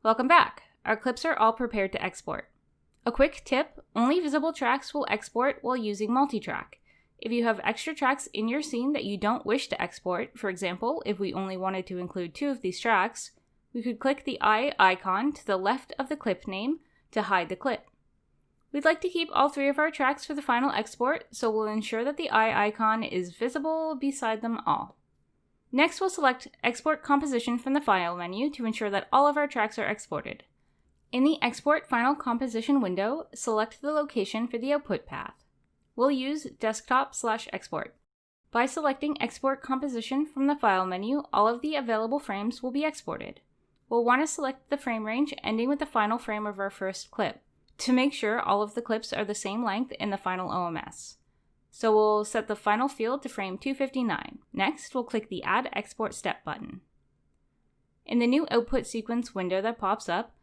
Welcome back! Our clips are all prepared to export. A quick tip, only visible tracks will export while using Multitrack. If you have extra tracks in your scene that you don't wish to export, for example, if we only wanted to include 2 of these tracks, we could click the eye icon to the left of the clip name to hide the clip. We'd like to keep all 3 of our tracks for the final export, so we'll ensure that the eye icon is visible beside them all. Next, we'll select Export Composition from the File menu to ensure that all of our tracks are exported. In the Export Final Composition window, select the location for the output path. We'll use Desktop/Export. By selecting Export Composition from the File menu, all of the available frames will be exported. We'll want to select the frame range ending with the final frame of our first clip, to make sure all of the clips are the same length in the final OMS. So we'll set the final field to frame 259. Next, we'll click the Add Export Step button. In the new Output Sequence window that pops up,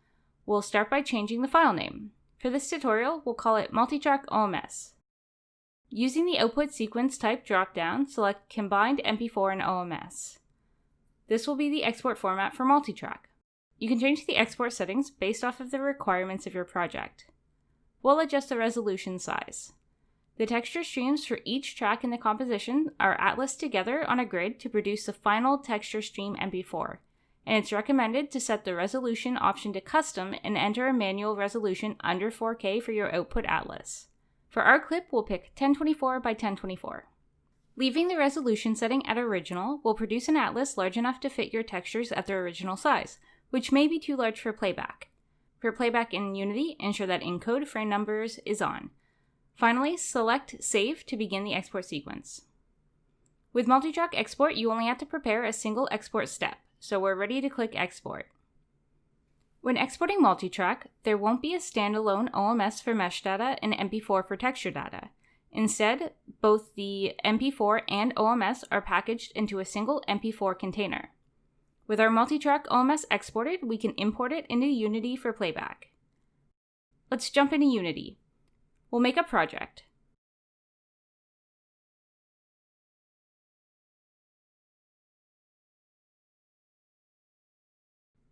we'll start by changing the file name. For this tutorial, we'll call it Multitrack OMS. Using the Output Sequence Type dropdown, select Combined MP4 and OMS. This will be the export format for Multitrack. You can change the export settings based off of the requirements of your project. We'll adjust the resolution size. The texture streams for each track in the composition are atlased together on a grid to produce the final texture stream MP4, and it's recommended to set the resolution option to custom and enter a manual resolution under 4K for your output atlas. For our clip, we'll pick 1024 by 1024. Leaving the resolution setting at original will produce an atlas large enough to fit your textures at their original size, which may be too large for playback. For playback in Unity, ensure that encode frame numbers is on. Finally, select Save to begin the export sequence. With Multitrack Export, you only have to prepare a single export step, so we're ready to click Export. When exporting Multitrack, there won't be a standalone OMS for mesh data and MP4 for texture data. Instead, both the MP4 and OMS are packaged into a single MP4 container. With our Multitrack OMS exported, we can import it into Unity for playback. Let's jump into Unity. We'll make a project.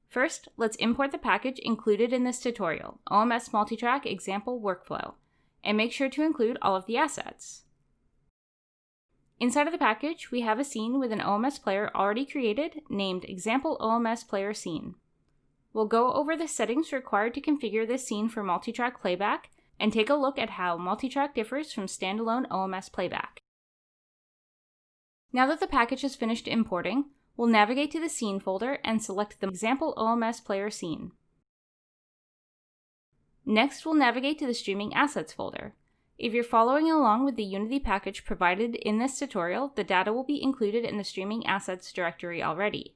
First, let's import the package included in this tutorial, OMS Multitrack Example Workflow, and make sure to include all of the assets. Inside of the package, we have a scene with an OMS player already created named Example OMS Player Scene. We'll go over the settings required to configure this scene for Multitrack Playback and take a look at how Multitrack differs from standalone OMS Playback. Now that the package is finished importing, we'll navigate to the Scene folder and select the Example OMS Player Scene. Next, we'll navigate to the Streaming Assets folder. If you're following along with the Unity package provided in this tutorial, the data will be included in the Streaming Assets directory already.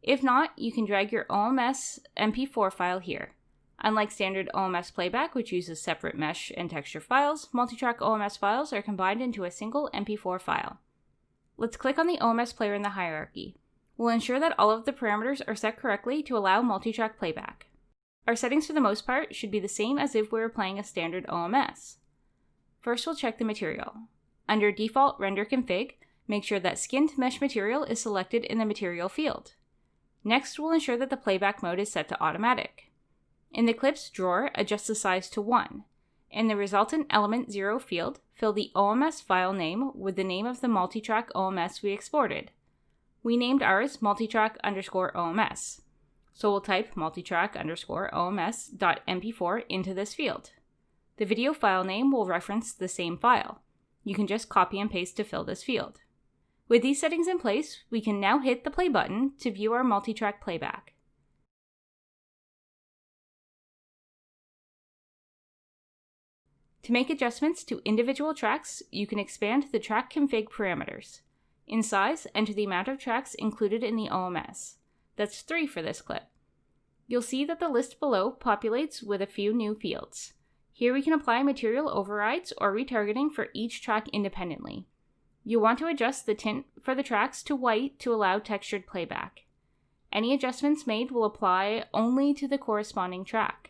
If not, you can drag your OMS MP4 file here. Unlike standard OMS Playback, which uses separate mesh and texture files, Multitrack OMS files are combined into a single MP4 file. Let's click on the OMS player in the hierarchy. We'll ensure that all of the parameters are set correctly to allow Multitrack Playback. Our settings for the most part should be the same as if we were playing a standard OMS. First, we'll check the material. Under Default Render Config, make sure that Skinned Mesh Material is selected in the Material field. Next, we'll ensure that the playback mode is set to Automatic. In the Clips drawer, adjust the size to 1. In the Resultant Element 0 field, fill the OMS file name with the name of the Multitrack OMS we exported. We named ours multitrack_OMS, so we'll type multitrack_OMS.mp4 into this field. The video file name will reference the same file. You can just copy and paste to fill this field. With these settings in place, we can now hit the play button to view our Multitrack playback. To make adjustments to individual tracks, you can expand the track config parameters. In size, enter the amount of tracks included in the OMS. That's 3 for this clip. You'll see that the list below populates with a few new fields. Here we can apply material overrides or retargeting for each track independently. You'll want to adjust the tint for the tracks to white to allow textured playback. Any adjustments made will apply only to the corresponding track.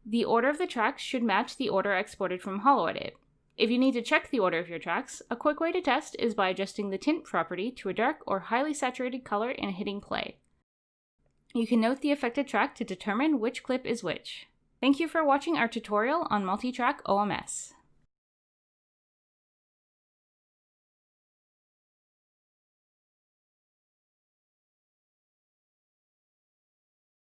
The order of the tracks should match the order exported from HoloEdit. If you need to check the order of your tracks, a quick way to test is by adjusting the tint property to a dark or highly saturated color and hitting play. You can note the affected track to determine which clip is which. Thank you for watching our tutorial on Multitrack OMS.